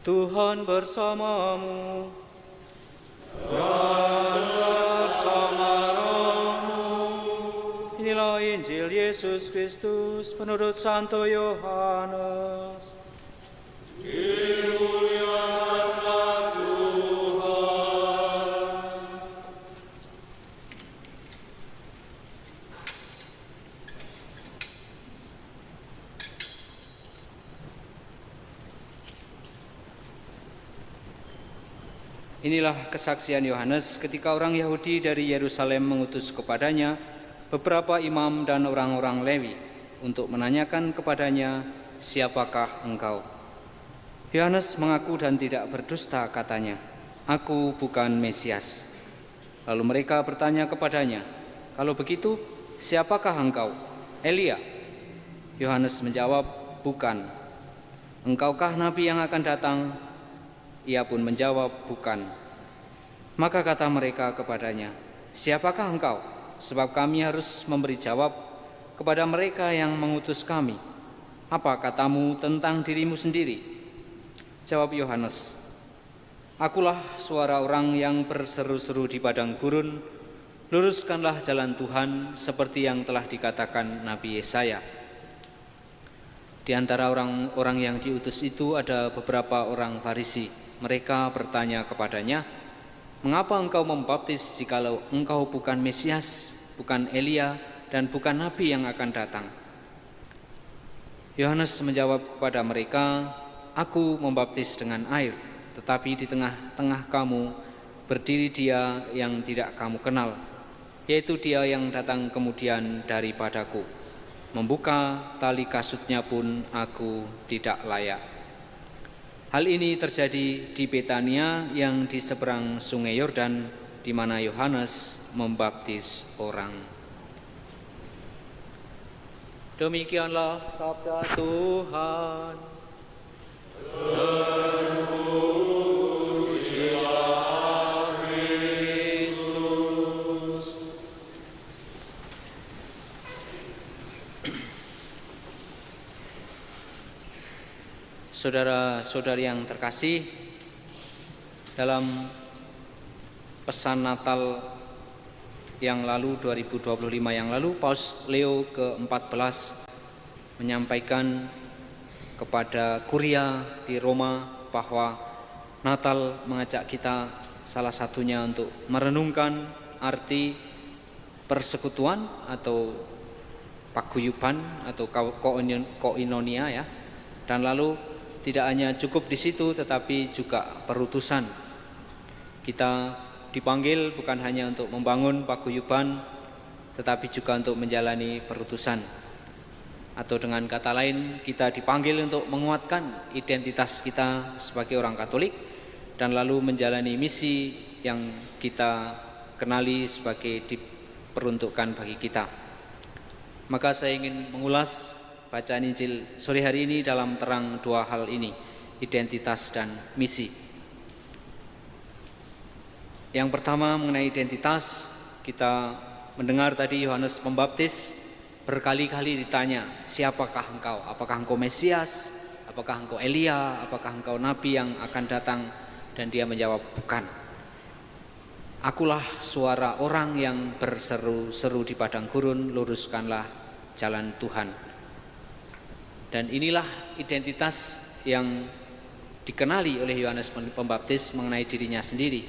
Tuhan bersamamu. Inilah Injil Yesus Kristus menurut Santo Yohanes. Dimuliakanlah Tuhan. Inilah kesaksian Yohanes ketika orang Yahudi dari Yerusalem mengutus kepadanya beberapa imam dan orang-orang Lewi untuk menanyakan kepadanya, "Siapakah engkau?" Yohanes mengaku dan tidak berdusta, katanya, "Aku bukan Mesias." Lalu mereka bertanya kepadanya, "Kalau begitu, siapakah engkau? Elia?" Yohanes menjawab, "Bukan." "Engkaukah nabi yang akan datang?" Ia pun menjawab, "Bukan." Maka kata mereka kepadanya, "Siapakah engkau? Sebab kami harus memberi jawab kepada mereka yang mengutus kami. Apa katamu tentang dirimu sendiri?" Jawab Yohanes, "Akulah suara orang yang berseru-seru di padang gurun, luruskanlah jalan Tuhan seperti yang telah dikatakan Nabi Yesaya." Di antara orang-orang yang diutus itu ada beberapa orang Farisi. Mereka bertanya kepadanya, "Mengapa engkau membaptis jikalau engkau bukan Mesias, bukan Elia, dan bukan Nabi yang akan datang?" Yohanes menjawab kepada mereka, "Aku membaptis dengan air, tetapi di tengah-tengah kamu berdiri Dia yang tidak kamu kenal, yaitu Dia yang datang kemudian daripadaku. Membuka tali kasutnya pun aku tidak layak." Hal ini terjadi di Betania yang di seberang Sungai Yordan, di mana Yohanes membaptis orang. Demikianlah sabda Tuhan. Terpujilah Kristus. Saudara-saudari yang terkasih, dalam pesan Natal yang lalu, 2025 yang lalu, Paus Leo ke-14 menyampaikan kepada Kuria di Roma bahwa Natal mengajak kita salah satunya untuk merenungkan arti persekutuan atau paguyuban atau koinonia ya. Dan lalu tidak hanya cukup di situ, tetapi juga perutusan. Kita dipanggil bukan hanya untuk membangun paguyuban, tetapi juga untuk menjalani perutusan. Atau dengan kata lain, kita dipanggil untuk menguatkan identitas kita sebagai orang Katolik, dan lalu menjalani misi yang kita kenali sebagai diperuntukkan bagi kita. Maka saya ingin mengulas bacaan Injil sore hari ini dalam terang dua hal ini, identitas dan misi. Yang pertama mengenai identitas, kita mendengar tadi Yohanes Pembaptis berkali-kali ditanya, "Siapakah engkau? Apakah engkau Mesias? Apakah engkau Elia? Apakah engkau Nabi yang akan datang?" Dan dia menjawab, "Bukan. Akulah suara orang yang berseru-seru di padang gurun, luruskanlah jalan Tuhan." Dan inilah identitas yang dikenali oleh Yohanes Pembaptis mengenai dirinya sendiri,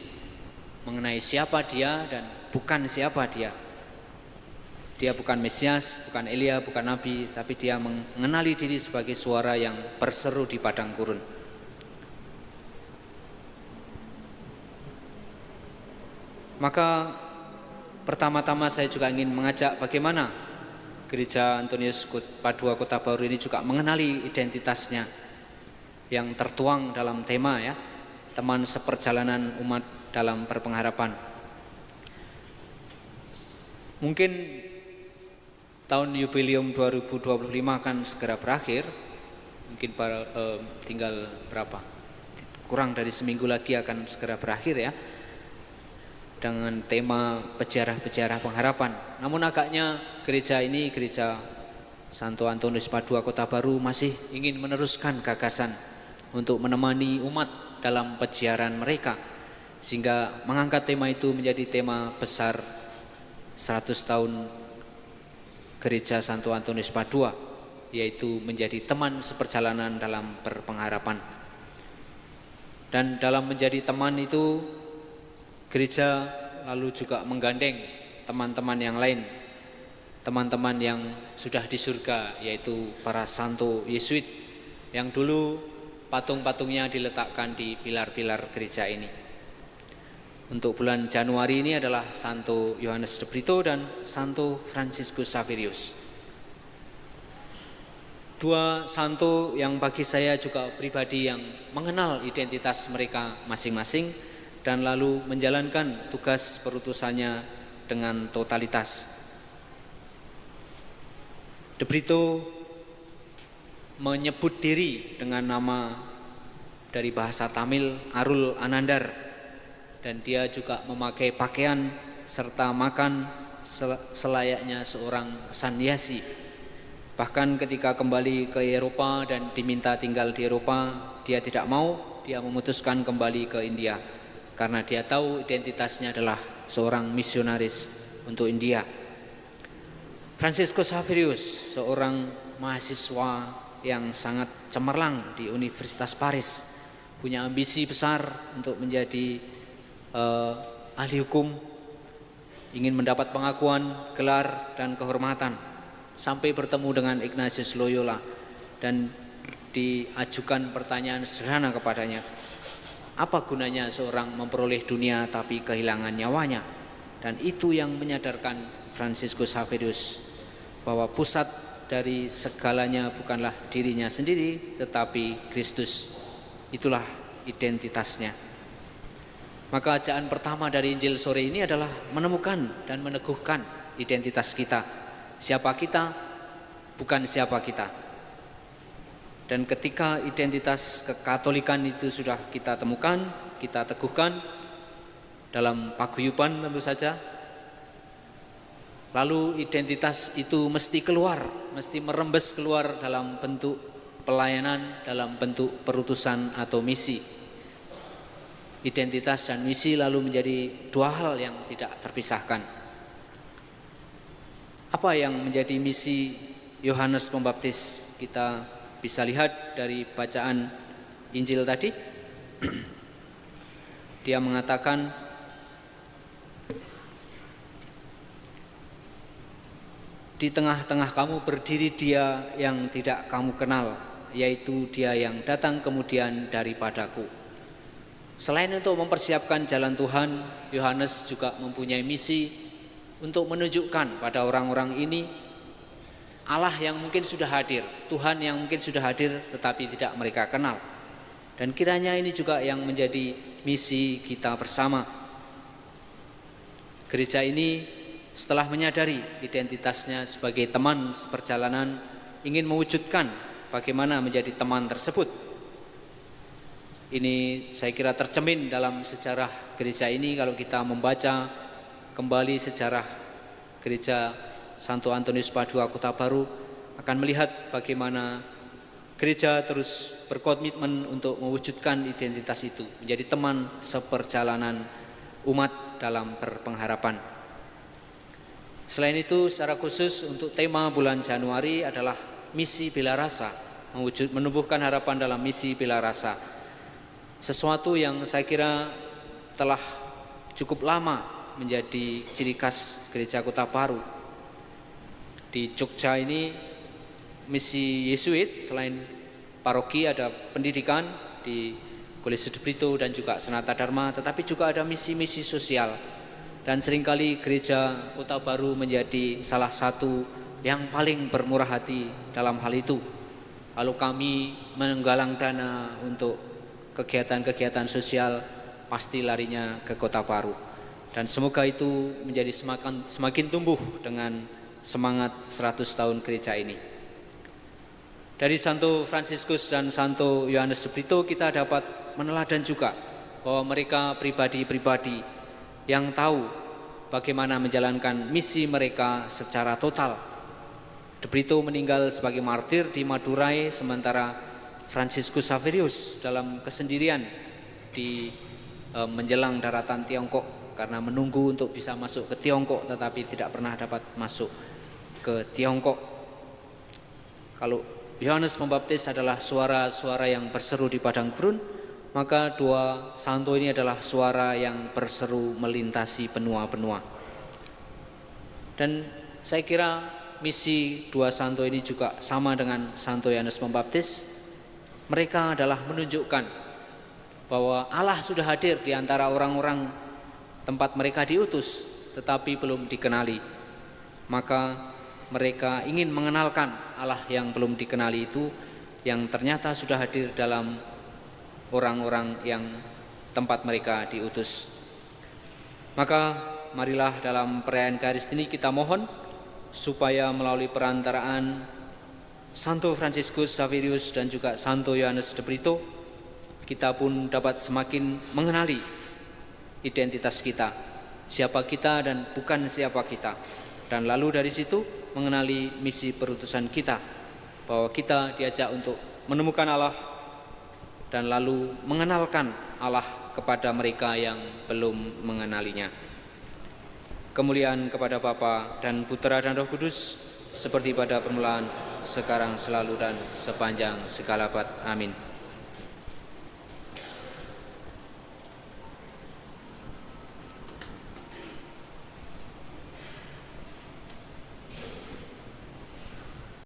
mengenai siapa dia dan bukan siapa dia. Dia bukan Mesias, bukan Elia, bukan Nabi, tapi dia mengenali diri sebagai suara yang berseru di padang gurun. Maka pertama-tama saya juga ingin mengajak bagaimana Gereja Antonius Padua Kota Baru ini juga mengenali identitasnya yang tertuang dalam tema ya, teman seperjalanan umat dalam berpengharapan. Mungkin tahun jubileum 2025 akan segera berakhir, mungkin tinggal berapa? Kurang dari seminggu lagi akan segera berakhir ya, dengan tema pejarah-pejarah pengharapan. Namun agaknya gereja ini, Gereja Santo Antonius Padua Kota Baru, masih ingin meneruskan gagasan untuk menemani umat dalam peziarah mereka, sehingga mengangkat tema itu menjadi tema besar 100 tahun Gereja Santo Antonius Padua, yaitu menjadi teman seperjalanan dalam berpengharapan. Dan dalam menjadi teman itu, gereja lalu juga menggandeng teman-teman yang lain, teman-teman yang sudah di surga, yaitu para santo Yesuit yang dulu patung-patungnya diletakkan di pilar-pilar gereja ini. Untuk bulan Januari ini adalah Santo Yohanes de Brito dan Santo Franciscus Xaverius. Dua santo yang bagi saya juga pribadi yang mengenal identitas mereka masing-masing dan lalu menjalankan tugas perutusannya dengan totalitas. De Brito menyebut diri dengan nama dari bahasa Tamil Arul Anandar, dan dia juga memakai pakaian serta makan selayaknya seorang sannyasi. Bahkan ketika kembali ke Eropa dan diminta tinggal di Eropa, dia tidak mau, dia memutuskan kembali ke India karena dia tahu identitasnya adalah seorang misionaris untuk India. Franciscus Xaverius, seorang mahasiswa yang sangat cemerlang di Universitas Paris, punya ambisi besar untuk menjadi ahli hukum, ingin mendapat pengakuan, gelar, dan kehormatan, sampai bertemu dengan Ignatius Loyola dan diajukan pertanyaan sederhana kepadanya, apa gunanya seorang memperoleh dunia tapi kehilangan nyawanya? Dan itu yang menyadarkan Franciscus Xaverius bahwa pusat dari segalanya bukanlah dirinya sendiri tetapi Kristus. Itulah identitasnya. Maka ajaan pertama dari Injil sore ini adalah menemukan dan meneguhkan identitas kita. Siapa kita, bukan siapa kita. Dan ketika identitas kekatolikan itu sudah kita temukan, kita teguhkan dalam paguyuban tentu saja, lalu identitas itu mesti keluar, mesti merembes keluar dalam bentuk pelayanan, dalam bentuk perutusan atau misi. Identitas dan misi lalu menjadi dua hal yang tidak terpisahkan. Apa yang menjadi misi Yohanes Pembaptis? Kita bisa lihat dari bacaan Injil tadi. Dia mengatakan, di tengah-tengah kamu berdiri Dia yang tidak kamu kenal, yaitu Dia yang datang kemudian daripadaku. Selain untuk mempersiapkan jalan Tuhan, Yohanes juga mempunyai misi untuk menunjukkan pada orang-orang ini Allah yang mungkin sudah hadir, Tuhan yang mungkin sudah hadir tetapi tidak mereka kenal. Dan kiranya ini juga yang menjadi misi kita bersama. Gereja ini setelah menyadari identitasnya sebagai teman seperjalanan, ingin mewujudkan bagaimana menjadi teman tersebut. Ini saya kira tercermin dalam sejarah gereja ini. Kalau kita membaca kembali sejarah gereja Santo Antonius Padua Kota Baru, akan melihat bagaimana gereja terus berkomitmen untuk mewujudkan identitas itu, menjadi teman seperjalanan umat dalam berpengharapan. Selain itu, secara khusus untuk tema bulan Januari adalah misi bela rasa, menumbuhkan harapan dalam misi bela rasa. Sesuatu yang saya kira telah cukup lama menjadi ciri khas gereja Kota Baru. Di Jogja ini misi Yesuit, selain paroki ada pendidikan di Kolese de Brito dan juga Sanata Dharma, tetapi juga ada misi-misi sosial. Dan seringkali gereja Kota Baru menjadi salah satu yang paling bermurah hati dalam hal itu. Kalau kami menggalang dana untuk kegiatan-kegiatan sosial, pasti larinya ke Kota Baru. Dan semoga itu menjadi semakin tumbuh dengan semangat 100 tahun gereja ini. Dari Santo Franciscus dan Santo Yohanes de Brito kita dapat meneladan juga bahwa mereka pribadi-pribadi yang tahu bagaimana menjalankan misi mereka secara total. De Brito meninggal sebagai martir di Madurai, sementara Franciscus Xaverius dalam kesendirian di menjelang daratan Tiongkok karena menunggu untuk bisa masuk ke Tiongkok tetapi tidak pernah dapat masuk ke Tiongkok. Kalau Yohanes Pembaptis adalah suara-suara yang berseru di padang gurun, maka dua santo ini adalah suara yang berseru melintasi benua-benua. Dan saya kira misi dua santo ini juga sama dengan Santo Yohanes Pembaptis. Mereka adalah menunjukkan bahwa Allah sudah hadir di antara orang-orang tempat mereka diutus tetapi belum dikenali. Maka mereka ingin mengenalkan Allah yang belum dikenali itu, yang ternyata sudah hadir dalam orang-orang yang tempat mereka diutus. Maka marilah dalam perayaan Eucharistia ini kita mohon supaya melalui perantaraan Santo Franciscus Xaverius dan juga Santo Yohanes de Brito, kita pun dapat semakin mengenali identitas kita, siapa kita dan bukan siapa kita. Dan lalu dari situ mengenali misi perutusan kita, bahwa kita diajak untuk menemukan Allah dan lalu mengenalkan Allah kepada mereka yang belum mengenalinya. Kemuliaan kepada Bapa dan Putera dan Roh Kudus, seperti pada permulaan, sekarang, selalu, dan sepanjang segala abad. Amin.